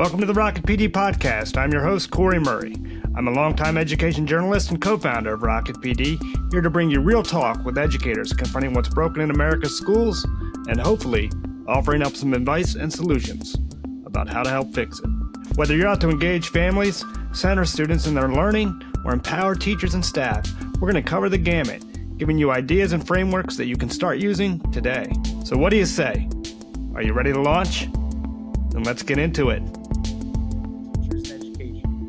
Welcome to the RocketPD podcast. I'm your host, Corey Murray. I'm a longtime education journalist and co-founder of RocketPD, here to bring you real talk with educators confronting what's broken in America's schools and hopefully offering up some advice and solutions about how to help fix it. Whether you're out to engage families, center students in their learning, or empower teachers and staff, we're going to cover the gamut, giving you ideas and frameworks that you can start using today. So what do you say? Are you ready to launch? Then let's get into it.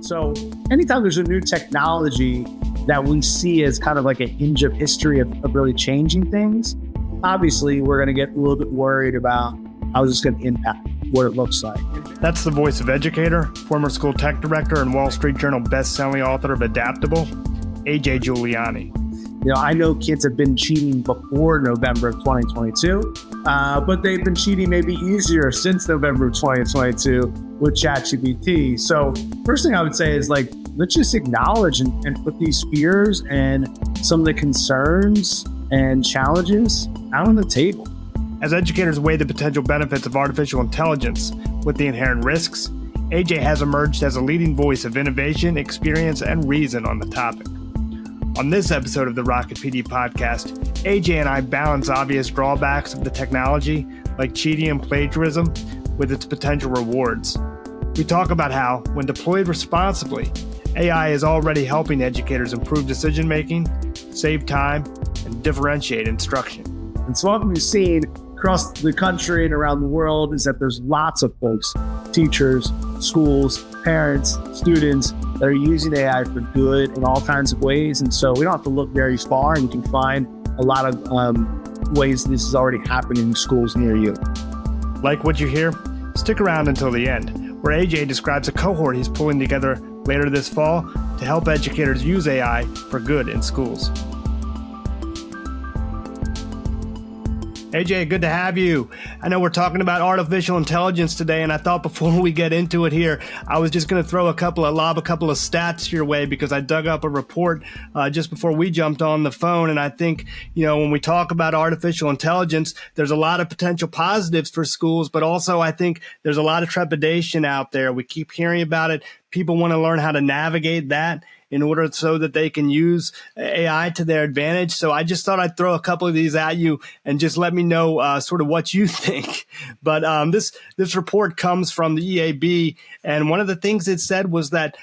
So anytime there's a new technology that we see as kind of like a hinge of history of really changing things, obviously we're going to get a little bit worried about how it's going to impact what it looks like. That's the voice of educator, former school tech director, and Wall Street Journal best-selling author of Adaptable, Juliani. You know, I know kids have been cheating before November of 2022, but they've been cheating maybe easier since November of 2022 with ChatGPT. So first thing I would say is let's just acknowledge and put these fears and some of the concerns and challenges out on the table. As educators weigh the potential benefits of artificial intelligence with the inherent risks, AJ has emerged as a leading voice of innovation, experience, and reason on the topic. On this episode of the RocketPD podcast, AJ and I balance obvious drawbacks of the technology, like cheating and plagiarism, with its potential rewards. We talk about how, when deployed responsibly, AI is already helping educators improve decision-making, save time, and differentiate instruction. And so what we've seen across the country and around the world is that there's lots of folks, teachers, schools, parents, students that are using AI for good in all kinds of ways. And so we don't have to look very far, and you can find a lot of ways this is already happening in schools near you. Like what you hear? Stick around until the end, where AJ describes a cohort he's pulling together later this fall to help educators use AI for good in schools. AJ, good to have you. I know we're talking about artificial intelligence today, and I thought before we get into it here, I was just going to lob a couple of stats your way, because I dug up a report just before we jumped on the phone. And I think, when we talk about artificial intelligence, there's a lot of potential positives for schools, but also I think there's a lot of trepidation out there. We keep hearing about it. People want to learn how to navigate that in order so that they can use AI to their advantage. So I just thought I'd throw a couple of these at you and just let me know sort of what you think. But this report comes from the EAB, and one of the things it said was that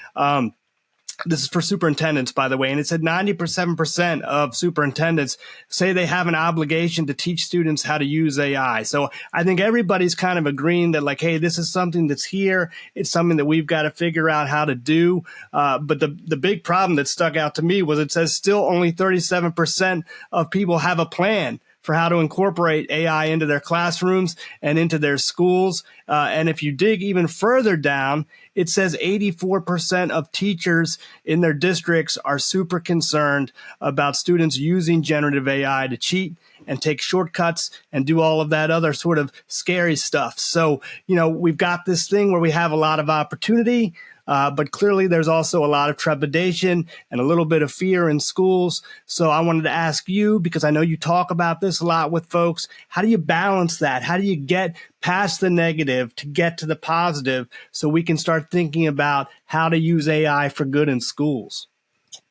this is for superintendents, by the way, and it said 97% of superintendents say they have an obligation to teach students how to use AI. So I think everybody's kind of agreeing that, hey, this is something that's here. It's something that we've got to figure out how to do. But the big problem that stuck out to me was it says still only 37% of people have a plan for how to incorporate AI into their classrooms and into their schools. And if you dig even further down, it says 84% of teachers in their districts are super concerned about students using generative AI to cheat and take shortcuts and do all of that other sort of scary stuff. So, we've got this thing where we have a lot of opportunity, but clearly there's also a lot of trepidation and a little bit of fear in schools. So I wanted to ask you, because I know you talk about this a lot with folks, how do you balance that? How do you get past the negative to get to the positive so we can start thinking about how to use AI for good in schools?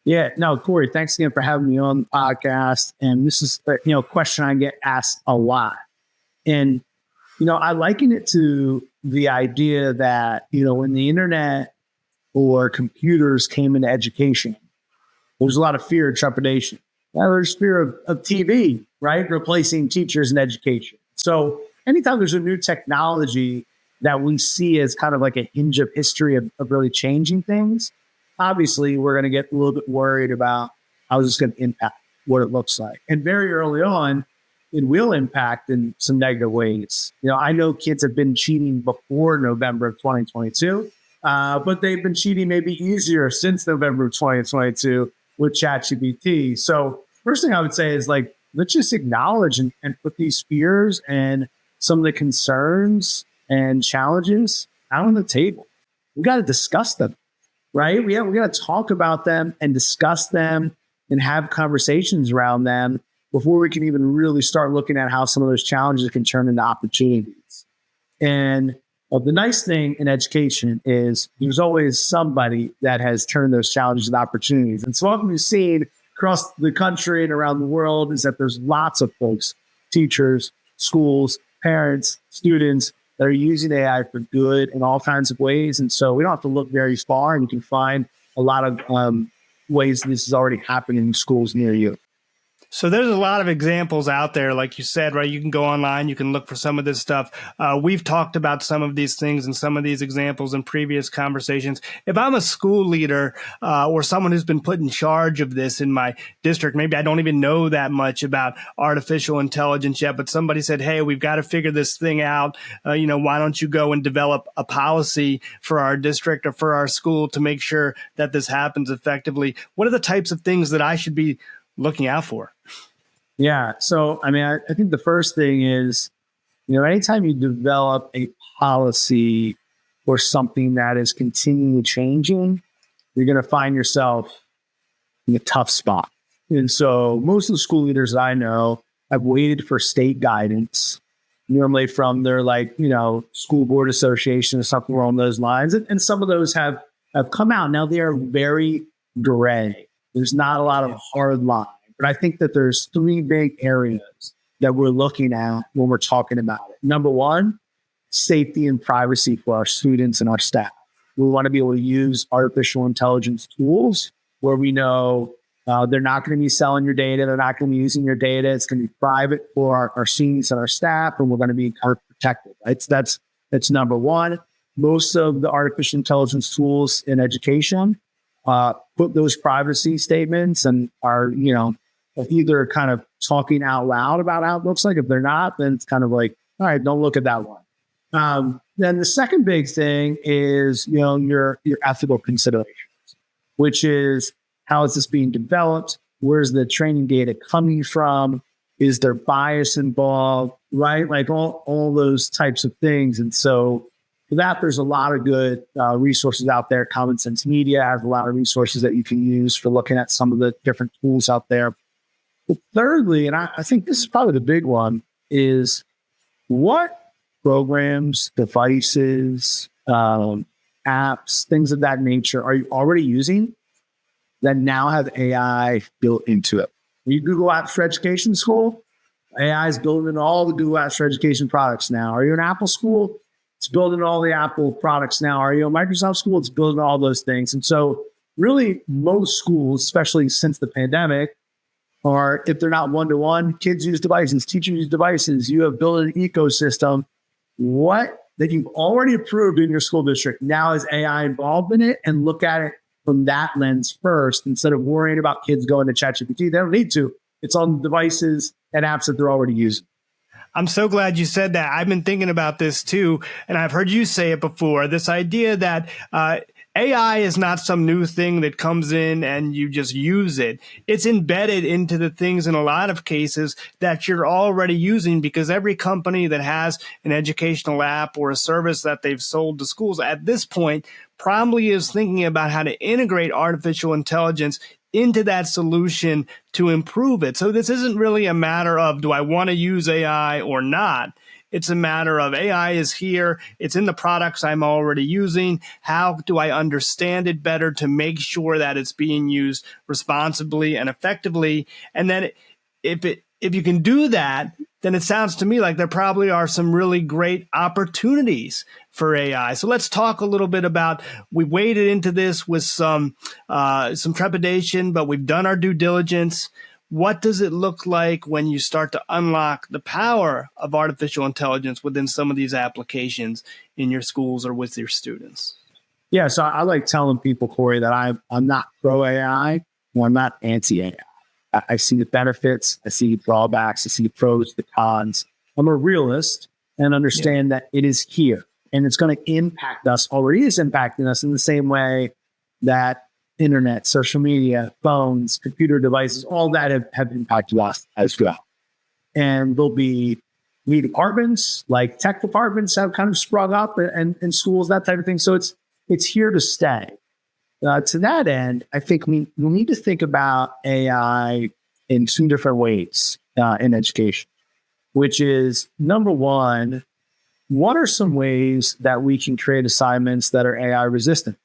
Yeah, no, Corey, thanks again for having me on the podcast. And this is a question I get asked a lot. And, I liken it to the idea that, when the internet or computers came into education, there was a lot of fear and trepidation. Now there's fear of TV, right? Replacing teachers in education. So anytime there's a new technology that we see as kind of like a hinge of history of really changing things, obviously we're going to get a little bit worried about how it's going to impact what it looks like. And very early on, it will impact in some negative ways. I know kids have been cheating before November of 2022, but they've been cheating maybe easier since November of 2022 with ChatGPT. So first thing I would say is let's just acknowledge and put these fears and some of the concerns and challenges out on the table. We got to discuss them, right? We got to talk about them and discuss them and have conversations around them before we can even really start looking at how some of those challenges can turn into opportunities. And Well, the nice thing in education is there's always somebody that has turned those challenges into opportunities. And so what we've seen across the country and around the world is that there's lots of folks, teachers, schools, parents, students that are using AI for good in all kinds of ways. And so we don't have to look very far, and you can find a lot of ways this is already happening in schools near you. So there's a lot of examples out there, like you said, right? You can go online, you can look for some of this stuff. We've talked about some of these things and some of these examples in previous conversations. If I'm a school leader or someone who's been put in charge of this in my district, maybe I don't even know that much about artificial intelligence yet, but somebody said, hey, we've got to figure this thing out. Why don't you go and develop a policy for our district or for our school to make sure that this happens effectively? What are the types of things that I should be looking out for? Yeah. So, I think the first thing is, anytime you develop a policy or something that is continually changing, you're going to find yourself in a tough spot. And so most of the school leaders that I know have waited for state guidance, normally from their school board association or something along those lines. And some of those have come out. Now they are very gray. There's not a lot of hard line. But I think that there's three big areas that we're looking at when we're talking about it. Number one, safety and privacy for our students and our staff. We want to be able to use artificial intelligence tools where we know they're not going to be selling your data. They're not going to be using your data. It's going to be private for our students and our staff, and we're going to be protected. Right? So that's number one. Most of the artificial intelligence tools in education put those privacy statements and are, either kind of talking out loud about how it looks like. If they're not, then it's kind of like, all right, don't look at that one. Then the second big thing is, your ethical considerations, which is how is this being developed? Where's the training data coming from? Is there bias involved? Right? Like all those types of things. And so for that, there's a lot of good resources out there. Common Sense Media has a lot of resources that you can use for looking at some of the different tools out there. But thirdly, and I think this is probably the big one, is what programs, devices, apps, things of that nature are you already using that now have AI built into it? Are you Google Apps for Education school? AI is building all the Google Apps for Education products now. Are you an Apple school? It's building all the Apple products now. Are you a Microsoft school? It's building all those things. And so really most schools, especially since the pandemic, or if they're not one-to-one, kids use devices, teachers use devices, you have built an ecosystem. What that you've already approved in your school district now is AI involved in it, and look at it from that lens first instead of worrying about kids going to ChatGPT. They don't need to. It's on devices and apps that they're already using. I'm so glad you said that. I've been thinking about this too, and I've heard you say it before, this idea that AI is not some new thing that comes in and you just use it. It's embedded into the things in a lot of cases that you're already using, because every company that has an educational app or a service that they've sold to schools at this point probably is thinking about how to integrate artificial intelligence into that solution to improve it. So this isn't really a matter of, do I want to use AI or not? It's a matter of AI is here. It's in the products I'm already using. How do I understand it better to make sure that it's being used responsibly and effectively? And then if you can do that, then it sounds to me like there probably are some really great opportunities for AI. So let's talk a little bit about, we waded into this with some trepidation, but we've done our due diligence. What does it look like when you start to unlock the power of artificial intelligence within some of these applications in your schools or with your students? Yeah, so I like telling people, Corey, that I'm not pro AI or I'm not anti AI. I see the benefits, I see the drawbacks, I see the pros, the cons. I'm a realist and understand that it is here and it's going to impact us, already is impacting us in the same way that internet, social media, phones, computer devices, all that have impacted us as well. And there'll be new departments, like tech departments have kind of sprung up and schools, that type of thing. So it's here to stay. To that end, I think we need to think about AI in two different ways in education, which is, number one, what are some ways that we can create assignments that are AI resistant?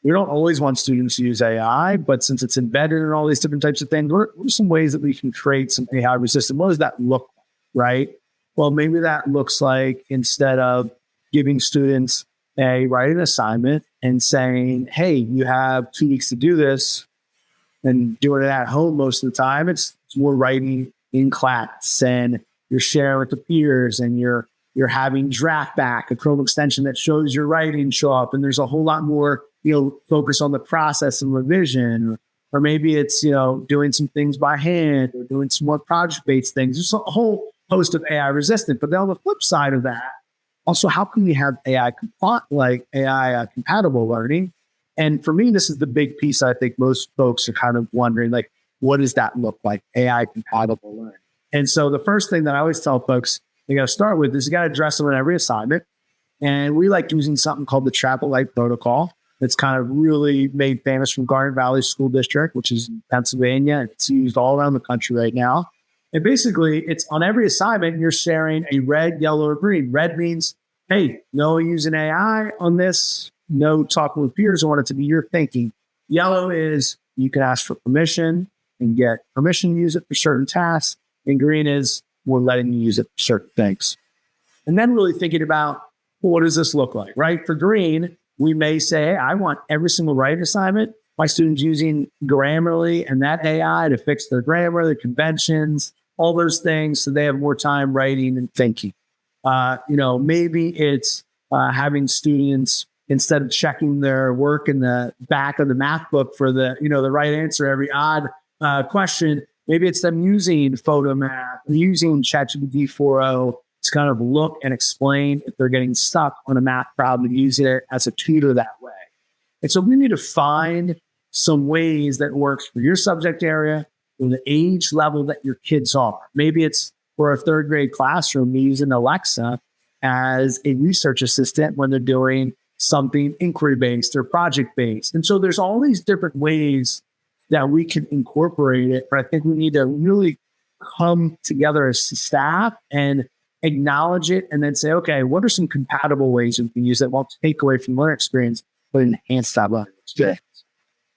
We don't always want students to use AI, but since it's embedded in all these different types of things, what are some ways that we can create some AI resistant? What does that look like, right? Well, maybe that looks like instead of giving students a writing assignment and saying, hey, you have 2 weeks to do this and doing it at home most of the time, it's more writing in class and you're sharing with the peers and you're having draft back, a Chrome extension that shows your writing show up. And there's a whole lot more, focus on the process and revision, or maybe it's, doing some things by hand or doing some more project-based things. There's a whole host of AI resistant. But then on the flip side of that, also, how can we have AI compatible learning? And for me, this is the big piece I think most folks are kind of wondering, like, what does that look like, AI compatible learning? And so the first thing that I always tell folks they got to start with is you got to address them in every assignment. And we like using something called the traffic light protocol. It's kind of really made famous from Garden Valley School District, which is in Pennsylvania. It's used all around the country right now. And basically, it's on every assignment, you're sharing a red, yellow, or green. Red means, hey, no using AI on this, no talking with peers. I want it to be your thinking. Yellow is you can ask for permission and get permission to use it for certain tasks. And green is we're letting you use it for certain things. And then really thinking about, well, what does this look like, right? For green, we may say, hey, I want every single writing assignment, my students using Grammarly and that AI to fix their grammar, their conventions, all those things, so they have more time writing and thinking. Maybe it's having students, instead of checking their work in the back of the math book for the right answer every odd question, maybe it's them using PhotoMath, using ChatGPT 4.0 to kind of look and explain if they're getting stuck on a math problem, using it as a tutor that way. And so we need to find some ways that works for your subject area, for the age level that your kids are. Maybe it's for a 3rd grade classroom, using Alexa as a research assistant when they're doing something inquiry-based or project-based. And so there's all these different ways that we can incorporate it, but I think we need to really come together as staff and acknowledge it and then say, okay, what are some compatible ways we can use that won't take away from learning experience, but enhance that learning experience?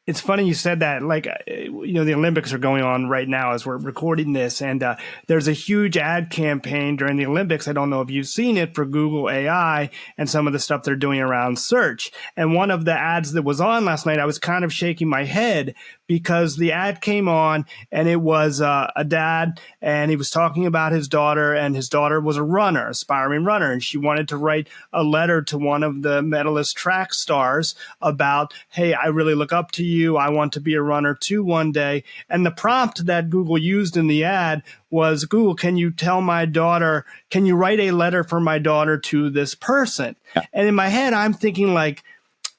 It's funny you said that. The Olympics are going on right now as we're recording this, and there's a huge ad campaign during the Olympics. I don't know if you've seen it, for Google AI and some of the stuff they're doing around search. And one of the ads that was on last night, I was kind of shaking my head because the ad came on and it was a dad, and he was talking about his daughter, and his daughter was a runner, aspiring runner, and she wanted to write a letter to one of the medalist track stars about, hey, I really look up to you. I want to be a runner too one day. And the prompt that Google used in the ad was, Google, can you write a letter for my daughter to this person? Yeah. And in my head, I'm thinking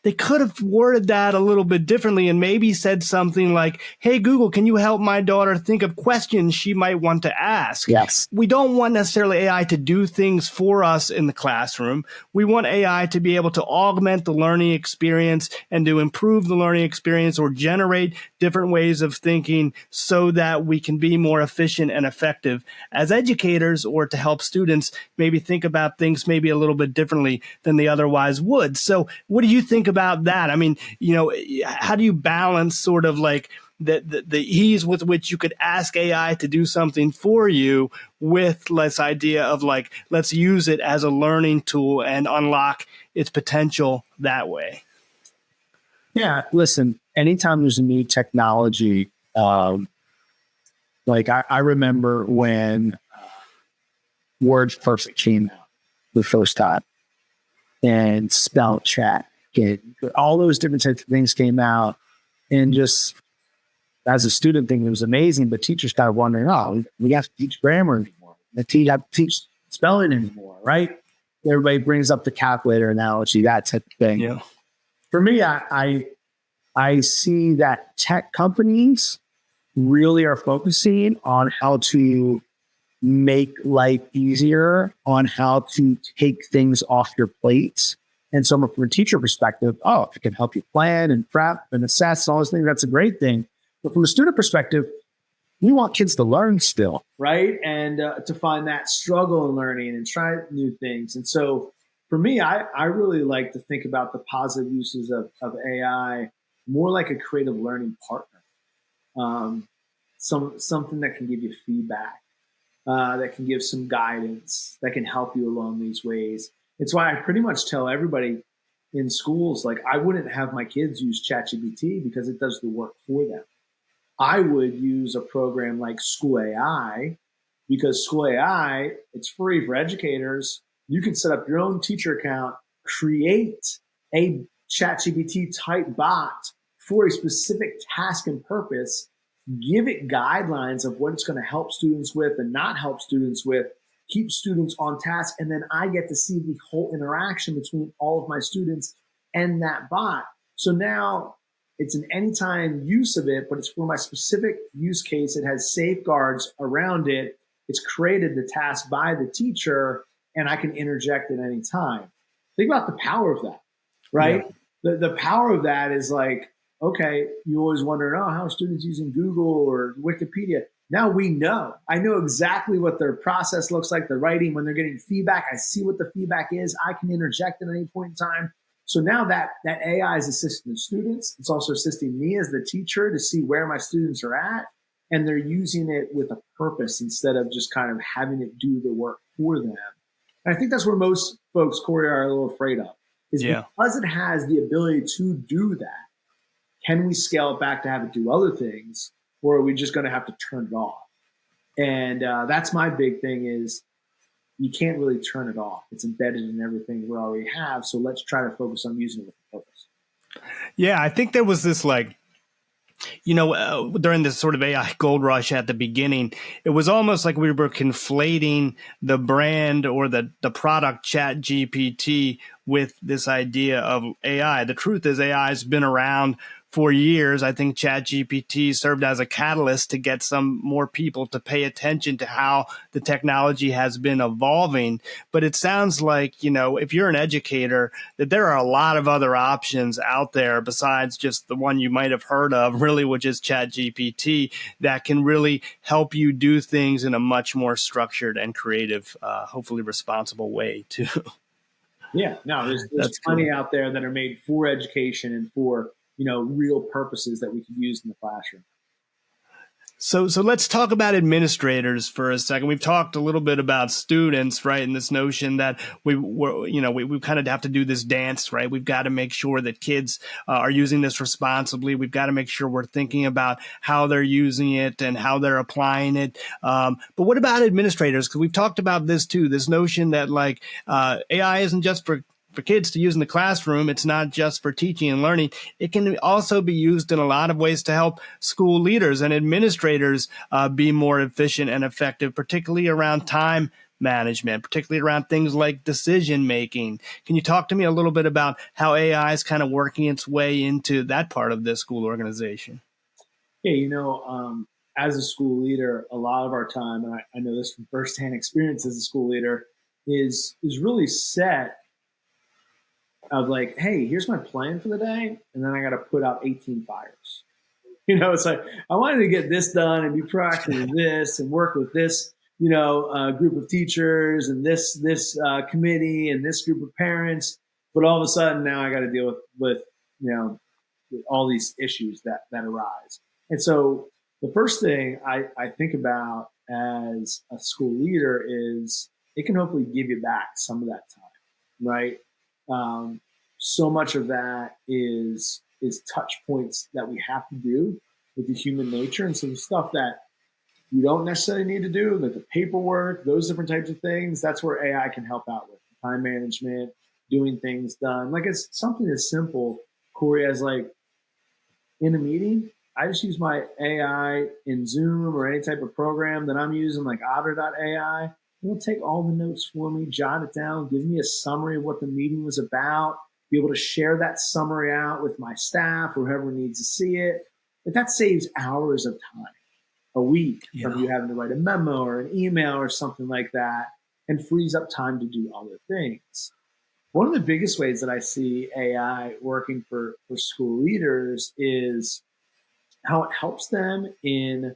they could have worded that a little bit differently and maybe said something like, hey, Google, can you help my daughter think of questions she might want to ask? Yes. We don't want necessarily AI to do things for us in the classroom. We want AI to be able to augment the learning experience and to improve the learning experience or generate different ways of thinking so that we can be more efficient and effective as educators, or to help students maybe think about things maybe a little bit differently than they otherwise would. So what do you think about that? I mean, how do you balance sort of like the ease with which you could ask AI to do something for you with this idea of let's use it as a learning tool and unlock its potential that way? Yeah, listen, anytime there's a new technology, I remember when Word first came out the first time, and spell check, all those different types of things came out, and just as a student thinking it was amazing, but teachers kind of wondering, we have to teach grammar anymore. We have to teach spelling anymore, right? Everybody brings up the calculator analogy, that type of thing. Yeah. For me, I see that tech companies really are focusing on how to make life easier, on how to take things off your plates. And so from a teacher perspective, if it can help you plan and prep and assess and all those things, that's a great thing. But from a student perspective, we want kids to learn still, right? And to find that struggle in learning and try new things. And so For me, I really like to think about the positive uses of AI more like a creative learning partner. Something that can give you feedback, that can give some guidance, that can help you along these ways. It's why I pretty much tell everybody in schools, like, I wouldn't have my kids use ChatGPT because it does the work for them. I would use a program like School AI because School AI, it's free for educators. You can set up your own teacher account, create a ChatGPT type bot for a specific task and purpose, give it guidelines of what it's going to help students with and not help students with, keep students on task, and then I get to see the whole interaction between all of my students and that bot. So now it's an anytime use of it, but it's for my specific use case. It has safeguards around it. It's created the task by the teacher, and I can interject at any time. Think about the power of that, right? Yeah. The power of that is like, okay, you always wonder, oh, how are students using Google or Wikipedia? Now we know. I know exactly what their process looks like. They're writing when they're getting feedback. I see what the feedback is. I can interject at any point in time. So now that AI is assisting the students, it's also assisting me as the teacher to see where my students are at. And they're using it with a purpose instead of just kind of having it do the work for them. And I think that's where most folks, Corey, are a little afraid of, is because it has the ability to do that. Can we scale it back to have it do other things, or are we just going to have to turn it off? And that's my big thing is you can't really turn it off. It's embedded in everything we already have. So let's try to focus on using it with a purpose. Yeah, I think there was this during this sort of AI gold rush at the beginning, it was almost like we were conflating the brand or the product ChatGPT with this idea of AI. The truth is AI has been around for years. I think ChatGPT served as a catalyst to get some more people to pay attention to how the technology has been evolving. But it sounds like, if you're an educator, that there are a lot of other options out there besides just the one you might have heard of, really, which is ChatGPT, that can really help you do things in a much more structured and creative, hopefully responsible way too. Yeah, no, there's plenty out there that are made for education and for real purposes that we could use in the classroom. So let's talk about administrators for a second. We've talked a little bit about students, right? And this notion that we kind of have to do this dance, right? We've got to make sure that kids are using this responsibly. We've got to make sure we're thinking about how they're using it and how they're applying it. But what about administrators? Because we've talked about this too, this notion that AI isn't just for kids to use in the classroom. It's not just for teaching and learning. It can also be used in a lot of ways to help school leaders and administrators be more efficient and effective, particularly around time management, particularly around things like decision making. Can you talk to me a little bit about how AI is kind of working its way into that part of the school organization? Yeah, as a school leader, a lot of our time, and I know this from firsthand experience as a school leader, is really set of like, hey, here's my plan for the day, and then I got to put out 18 fires. It's like, I wanted to get this done and be proactive in this and work with this, group of teachers and this committee and this group of parents. But all of a sudden now I got to deal with all these issues that arise. And so the first thing I think about as a school leader is it can hopefully give you back some of that time, right? So much of that is touch points that we have to do with the human nature, and some stuff that you don't necessarily need to do, like the paperwork, those different types of things. That's where AI can help out with time management, doing things done. Like it's something as simple, Corey, as like in a meeting, I just use my AI in Zoom or any type of program that I'm using, like Otter.ai. It'll take all the notes for me, jot it down, give me a summary of what the meeting was about, be able to share that summary out with my staff or whoever needs to see it. But that saves hours of time a week from you having to write a memo or an email or something like that, and frees up time to do other things. One of the biggest ways that I see AI working for school leaders is how it helps them in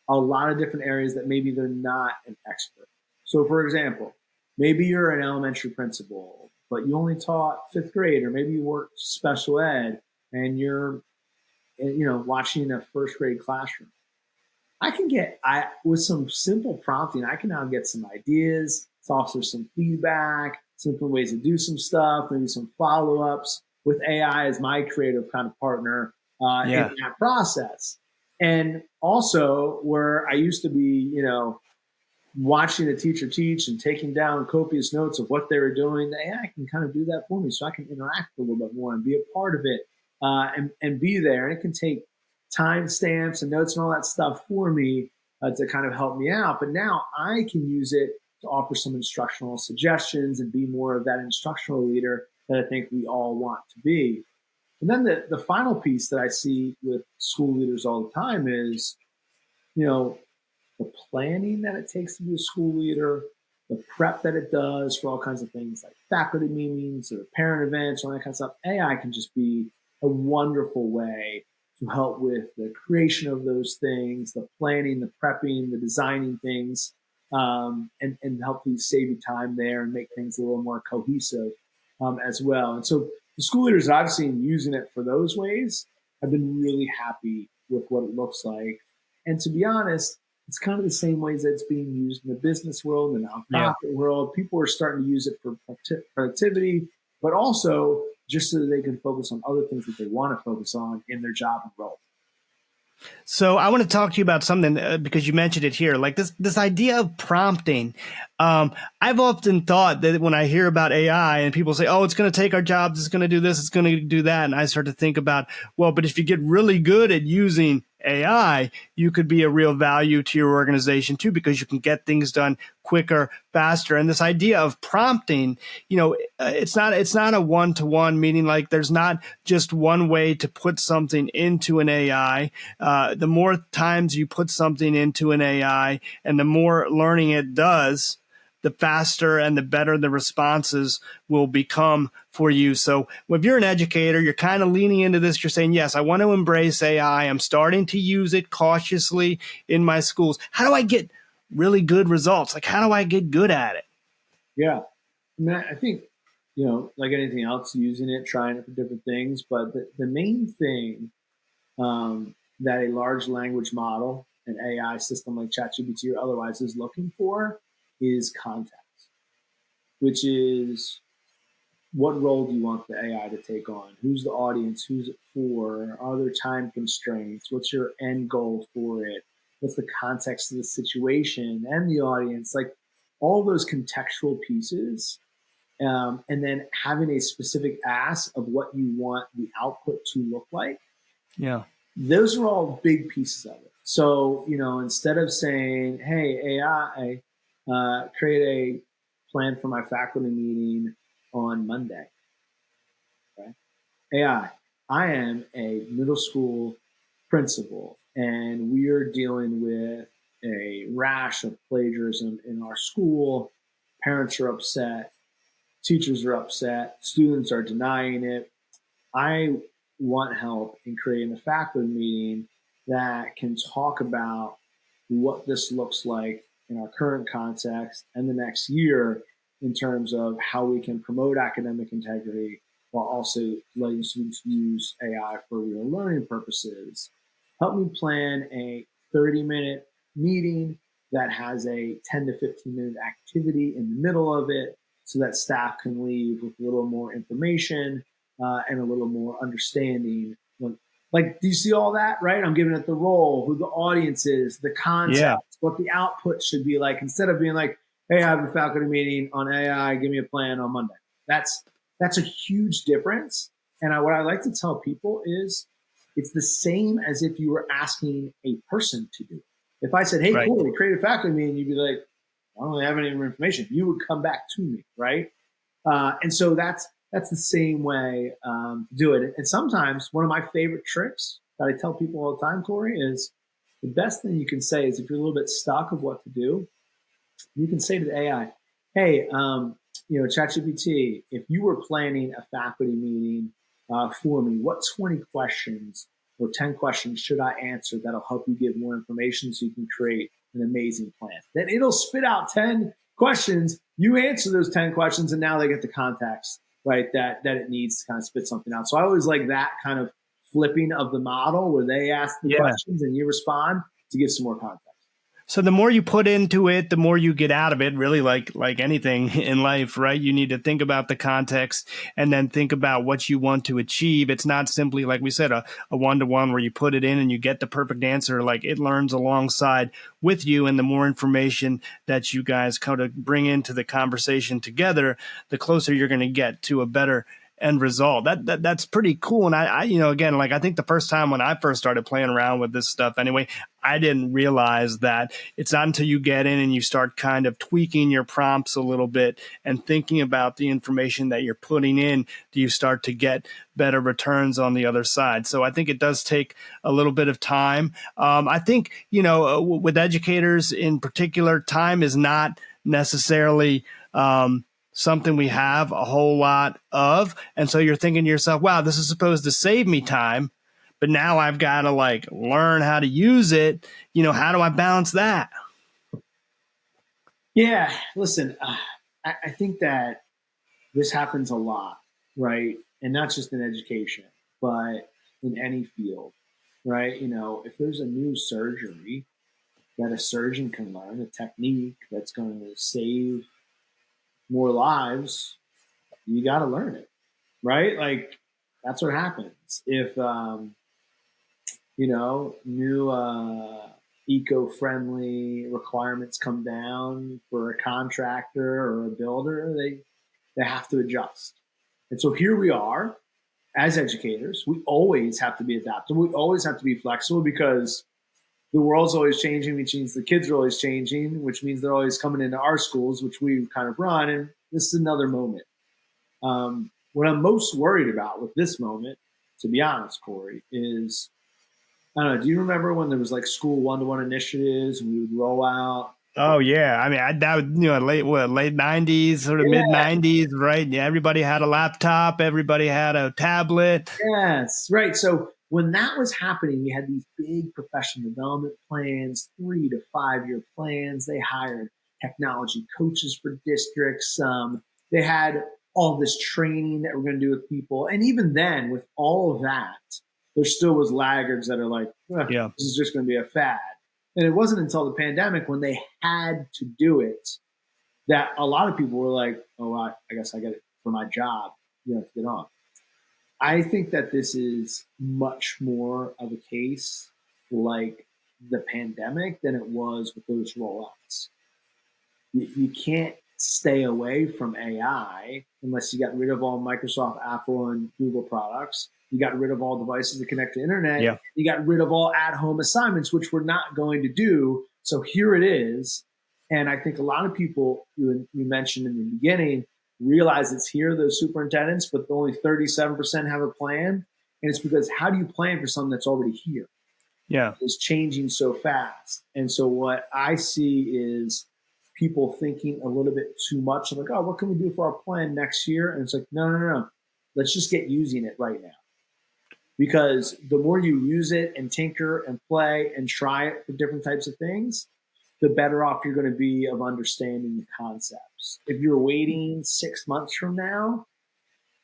a lot of different areas that maybe they're not an expert. So for example, maybe you're an elementary principal, but you only taught fifth grade, or maybe you worked special ed and you're, watching a first grade classroom. With some simple prompting, I can now get some ideas, offer some feedback, some different ways to do some stuff, maybe some follow-ups with AI as my creative kind of partner in that process. And also where I used to be, watching a teacher teach and taking down copious notes of what they were doing, the AI can kind of do that for me, so I can interact a little bit more and be a part of it and be there. And it can take timestamps and notes and all that stuff for me to kind of help me out. But now I can use it to offer some instructional suggestions and be more of that instructional leader that I think we all want to be. And then the final piece that I see with school leaders all the time is, the planning that it takes to be a school leader, the prep that it does for all kinds of things like faculty meetings or parent events, all that kind of stuff. AI can just be a wonderful way to help with the creation of those things, the planning, the prepping, the designing things, and help you save you time there and make things a little more cohesive as well. And so the school leaders that I've seen using it for those ways, I've been really happy with what it looks like. And to be honest, it's kind of the same ways that it's being used in the business world, the nonprofit world. People are starting to use it for productivity, but also just so that they can focus on other things that they want to focus on in their job and role. So I want to talk to you about something because you mentioned it here, like this idea of prompting. I've often thought that when I hear about AI and people say, oh, it's going to take our jobs, it's going to do this, it's going to do that. And I start to think about, well, but if you get really good at using AI, you could be a real value to your organization too, because you can get things done quicker, faster. And this idea of prompting, it's not a one-to-one, meaning like there's not just one way to put something into an AI. The more times you put something into an AI and the more learning it does, the faster and the better the responses will become for you. So if you're an educator, you're kind of leaning into this. You're saying, yes, I want to embrace AI. I'm starting to use it cautiously in my schools. How do I get really good results? Like, how do I get good at it? Yeah. I think, like anything else, using it, trying it for different things. But the main thing that a large language model, an AI system like ChatGPT or otherwise is looking for is context, which is what role do you want the AI to take on? Who's the audience? Who's it for? Are there time constraints? What's your end goal for it? What's the context of the situation and the audience? Like all those contextual pieces. And then having a specific ask of what you want the output to look like. Yeah. Those are all big pieces of it. So, instead of saying, hey, AI, create a plan for my faculty meeting on Monday. Okay? AI, I am a middle school principal, and we are dealing with a rash of plagiarism in our school. Parents are upset. Teachers are upset. Students are denying it. I want help in creating a faculty meeting that can talk about what this looks like in our current context and the next year in terms of how we can promote academic integrity while also letting students use AI for real learning purposes. Help me plan a 30-minute meeting that has a 10 to 15-minute activity in the middle of it so that staff can leave with a little more information and a little more understanding. Like, do you see all that, right? I'm giving it the role, who the audience is, the context, what the output should be like, instead of being like, hey, I have a faculty meeting on AI, give me a plan on Monday. That's a huge difference. And what I like to tell people is it's the same as if you were asking a person to do it. If I said, hey, Corey, create a faculty meeting, you'd be like, I don't really have any more information. You would come back to me, right? And so that's the same way to do it. And sometimes one of my favorite tricks that I tell people all the time, Corey, is the best thing you can say is if you're a little bit stuck of what to do, you can say to the AI, hey, ChatGPT, if you were planning a faculty meeting for me, what 20 questions or 10 questions should I answer that'll help you give more information so you can create an amazing plan? Then it'll spit out 10 questions, you answer those 10 questions, and now they get the context, right, that it needs to kind of spit something out. So I always like that kind of flipping of the model where they ask the questions and you respond to give some more context. So the more you put into it, the more you get out of it, really, like anything in life, right? You need to think about the context and then think about what you want to achieve. It's not simply, like we said, a one-to-one where you put it in and you get the perfect answer. Like, it learns alongside with you, and the more information that you guys kind of bring into the conversation together, the closer you're going to get to a better end result. That's pretty cool. And I again, like, I think the first time when I first started playing around with this stuff anyway, I didn't realize that it's not until you get in and you start kind of tweaking your prompts a little bit and thinking about the information that you're putting in, do you start to get better returns on the other side. So I think it does take a little bit of time. I think, with educators in particular, time is not necessarily something we have a whole lot of. And so you're thinking to yourself, wow, this is supposed to save me time, but now I've got to learn how to use it. How do I balance that? Yeah, listen, I think that this happens a lot, right? And not just in education, but in any field, right? If there's a new surgery that a surgeon can learn, a technique that's going to save more lives, you got to learn it, right? Like, that's what happens. If, new eco-friendly requirements come down for a contractor or a builder, they have to adjust. And so here we are as educators. We always have to be adaptable. We always have to be flexible because the world's always changing, which means the kids are always changing, which means they're always coming into our schools, which we kind of run. And this is another moment. What I'm most worried about with this moment, to be honest, Corey, is, I don't know, do you remember when there was school one-to-one initiatives and we would roll out? Oh yeah, I mean, that was late 90s, sort of mid 90s, right? Yeah, everybody had a laptop, everybody had a tablet. Yes, right. So when that was happening, we had these big professional development plans, 3 to 5 year plans. They hired technology coaches for districts. They had all this training that we're going to do with people. And even then, with all of that, there still was laggards that are like, this is just going to be a fad. And it wasn't until the pandemic, when they had to do it, that a lot of people were like, oh, I guess I get it for my job, to get on. I think that this is much more of a case like the pandemic than it was with those rollouts. You can't stay away from AI unless you got rid of all Microsoft, Apple, and Google products. You got rid of all devices that connect to internet. Yeah. You got rid of all at-home assignments, which we're not going to do. So here it is. And I think a lot of people, you mentioned in the beginning, realize it's here, those superintendents, but only 37% have a plan. And it's because, how do you plan for something that's already here? Yeah. It's changing so fast. And so what I see is people thinking a little bit too much, like, oh, what can we do for our plan next year? And it's like, no. Let's just get using it right now. Because the more you use it and tinker and play and try it for different types of things, the better off you're going to be of understanding the concepts. If you're waiting 6 months from now,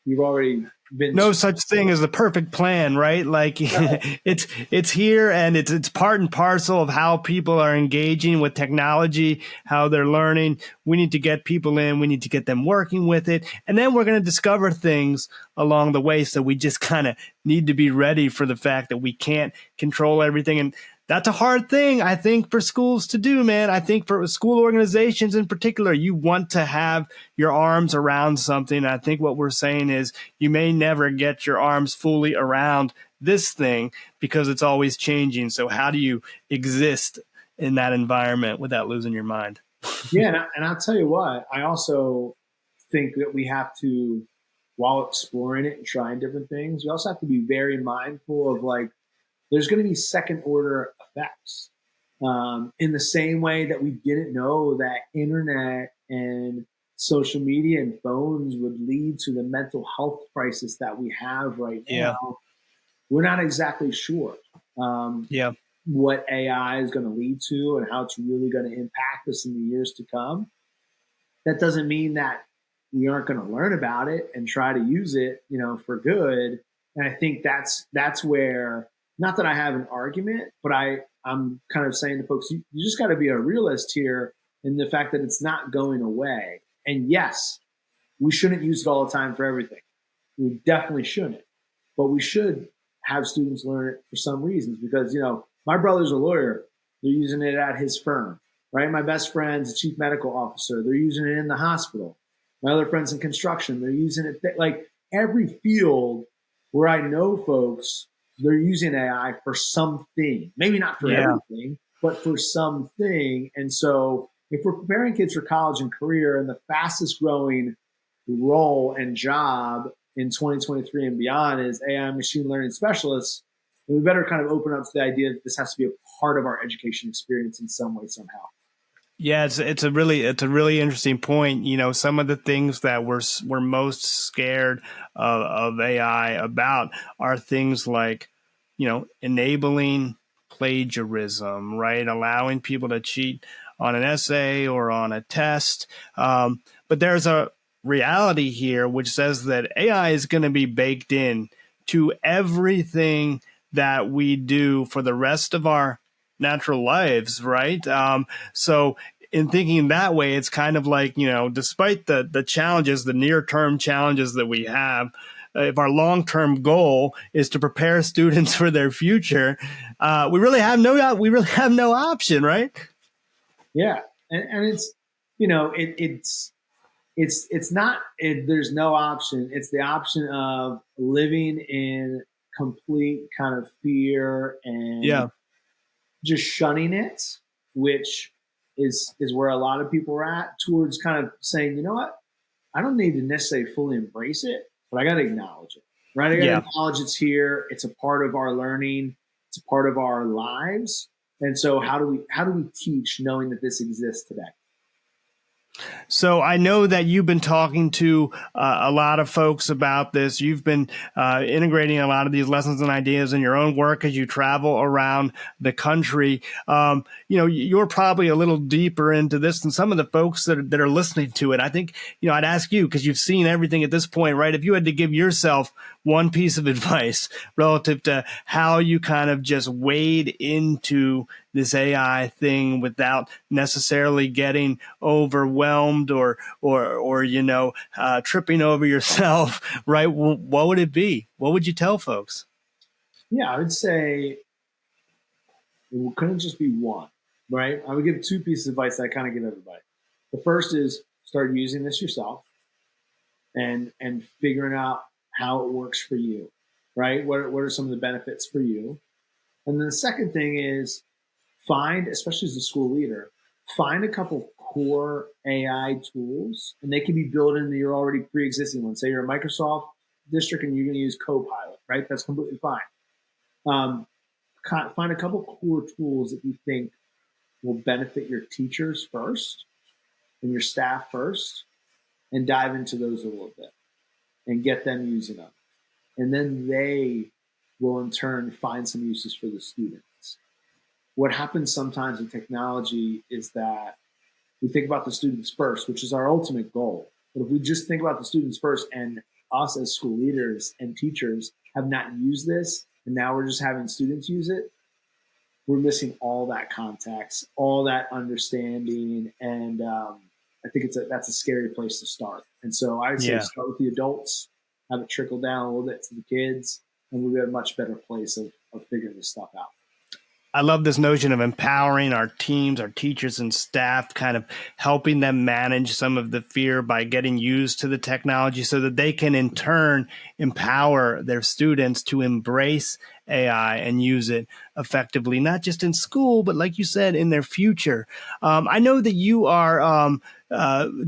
you've already been. No such thing as the perfect plan, right? Like, it's here, and it's part and parcel of how people are engaging with technology, how they're learning. We need to get people in. We need to get them working with it. And then we're going to discover things along the way. So we just kind of need to be ready for the fact that we can't control everything. And that's a hard thing, I think, for schools to do, man. I think for school organizations in particular, you want to have your arms around something. I think what we're saying is you may never get your arms fully around this thing because it's always changing. So how do you exist in that environment without losing your mind? Yeah, and I'll tell you what, I also think that we have to, while exploring it and trying different things, we also have to be very mindful of there's going to be second order effects. In the same way that we didn't know that internet and social media and phones would lead to the mental health crisis that we have right now. We're not exactly sure what AI is going to lead to and how it's really going to impact us in the years to come. that doesn't mean that we aren't going to learn about it and try to use it, for good. And I think that's where, not that I have an argument, but I'm kind of saying to folks, you just got to be a realist here in the fact that it's not going away. And yes, we shouldn't use it all the time for everything. We definitely shouldn't. But we should have students learn it for some reasons because, my brother's a lawyer. They're using it at his firm, right? My best friend's a chief medical officer. They're using it in the hospital. My other friends in construction, they're using it. Like every field where I know folks, they're using AI for something. Maybe not for everything, but for something. And so if we're preparing kids for college and career, and the fastest growing role and job in 2023 and beyond is AI machine learning specialists, then we better kind of open up to the idea that this has to be a part of our education experience in some way, somehow. Yeah, it's a really interesting point. Some of the things that we're most scared of AI about are things like, enabling plagiarism, right? Allowing people to cheat on an essay or on a test. But there's a reality here which says that AI is going to be baked in to everything that we do for the rest of our natural lives, right? So in thinking that way, it's kind of like, despite the challenges, the near-term challenges that we have, if our long-term goal is to prepare students for their future, we really have no option, right? Yeah, and it's it's not there's no option. It's the option of living in complete kind of fear and just shunning it, which is where a lot of people are at, towards kind of saying, you know what, I don't need to necessarily fully embrace it, but I got to acknowledge it, right? I got to acknowledge it's here. It's a part of our learning. It's a part of our lives. And so how do we teach knowing that this exists today? So I know that you've been talking to a lot of folks about this. You've been integrating a lot of these lessons and ideas in your own work as you travel around the country. You're probably a little deeper into this than some of the folks that are listening to it. I think, I'd ask you, because you've seen everything at this point, right? If you had to give yourself one piece of advice relative to how you kind of just wade into this AI thing without necessarily getting overwhelmed or tripping over yourself, right? What would it be? What would you tell folks? Yeah, I would say it couldn't just be one, right? I would give two pieces of advice that I kind of give everybody. The first is start using this yourself and figuring out how it works for you, right? What are some of the benefits for you? And then the second thing is find, especially as a school leader, find a couple core AI tools, and they can be built into your already pre-existing ones. Say you're a Microsoft district and you're going to use Copilot, right? That's completely fine. Find a couple core tools that you think will benefit your teachers first and your staff first, and dive into those a little bit and get them using them. And then they will in turn find some uses for the students. What happens sometimes with technology is that we think about the students first, which is our ultimate goal. But if we just think about the students first, and us as school leaders and teachers have not used this, and now we're just having students use it, we're missing all that context, all that understanding. And I think that's a scary place to start. And so I would say start with the adults, have it trickle down a little bit to the kids, and we'll be at a much better place of figuring this stuff out. I love this notion of empowering our teams, our teachers and staff, kind of helping them manage some of the fear by getting used to the technology so that they can in turn empower their students to embrace AI and use it effectively, not just in school, but like you said, in their future. I know that you are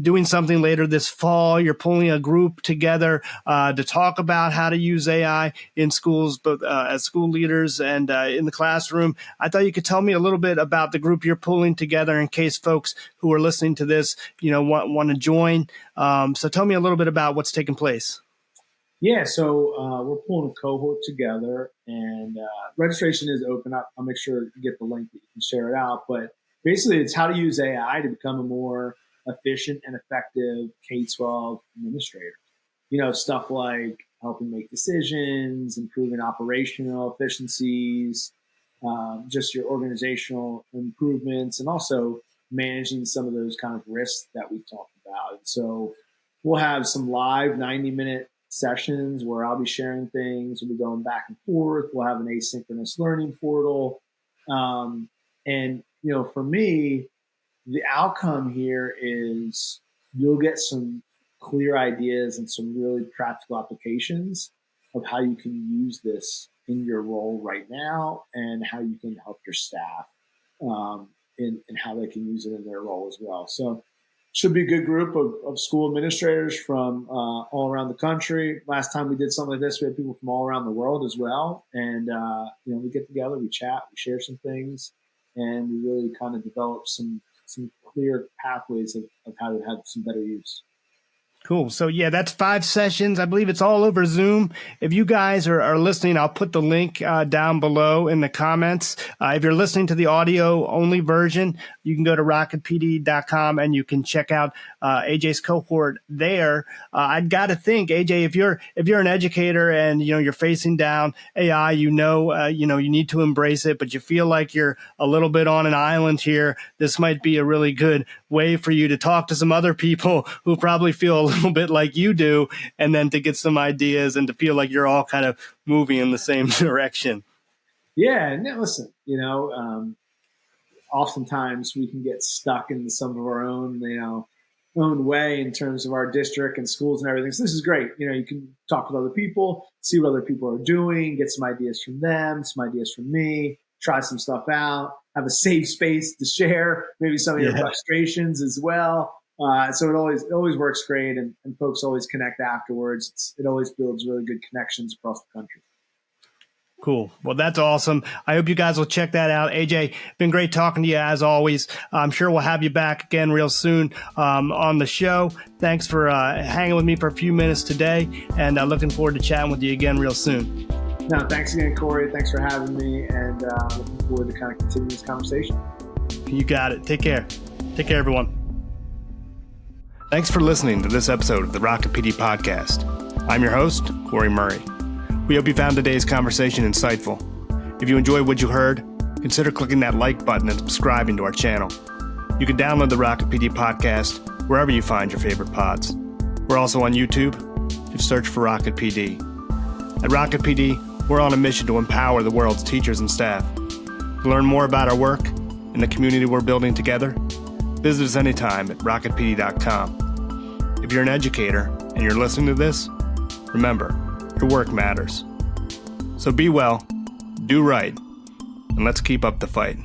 doing something later this fall. You're pulling a group together to talk about how to use AI in schools, both as school leaders and in the classroom. I thought you could tell me a little bit about the group you're pulling together in case folks who are listening to this, want to join. So tell me a little bit about what's taking place. Yeah, so we're pulling a cohort together, and registration is open. I'll make sure you get the link that you can share it out. But basically, it's how to use AI to become a more efficient and effective K-12 administrator. You know, stuff like helping make decisions, improving operational efficiencies, just your organizational improvements, and also managing some of those kind of risks that we talked about. So we'll have some live 90-minute sessions where I'll be sharing things. We'll be going back and forth. We'll have an asynchronous learning portal. And, you know, for me, the outcome here is you'll get some clear ideas and some really practical applications of how you can use this in your role right now and how you can help your staff in how they can use it in their role as well. So should be a good group of school administrators from all around the country. Last time we did something like this, we had people from all around the world as well. And, you know, we get together, we chat, we share some things, and we really kind of develop some clear pathways of how to have some better use. Cool. So yeah, that's 5 sessions. I believe it's all over Zoom. If you guys are listening, I'll put the link down below in the comments. If you're listening to the audio only version, you can go to rocketpd.com and you can check out AJ's cohort there. I'd got to think, AJ, if you're an educator and you know you're facing down AI, you need to embrace it, but you feel like you're a little bit on an island here, this might be a really good way for you to talk to some other people who probably feel a little bit like you do, and then to get some ideas and to feel like you're all kind of moving in the same direction. Yeah, and listen, you know, oftentimes we can get stuck in some of our own, own way in terms of our district and schools and everything. So this is great. You know, you can talk with other people, see what other people are doing, get some ideas from them, some ideas from me, try some stuff out, have a safe space to share maybe some of your frustrations as well. So it always works great, and folks always connect afterwards. It always builds really good connections across the country. Cool. Well, that's awesome. I hope you guys will check that out. AJ, been great talking to you as always. I'm sure we'll have you back again real soon on the show. Thanks for hanging with me for a few minutes today, and looking forward to chatting with you again real soon. No, thanks again, Corey. Thanks for having me, and looking forward to kind of continue this conversation. You got it. Take care. Take care, everyone. Thanks for listening to this episode of the RocketPD podcast. I'm your host, Corey Murray. We hope you found today's conversation insightful. If you enjoyed what you heard, consider clicking that like button and subscribing to our channel. You can download the RocketPD podcast wherever you find your favorite pods. We're also on YouTube. Just search for RocketPD. At RocketPD, we're on a mission to empower the world's teachers and staff. To learn more about our work and the community we're building together, visit us anytime at rocketpd.com. If you're an educator and you're listening to this, remember, your work matters. So be well, do right, and let's keep up the fight.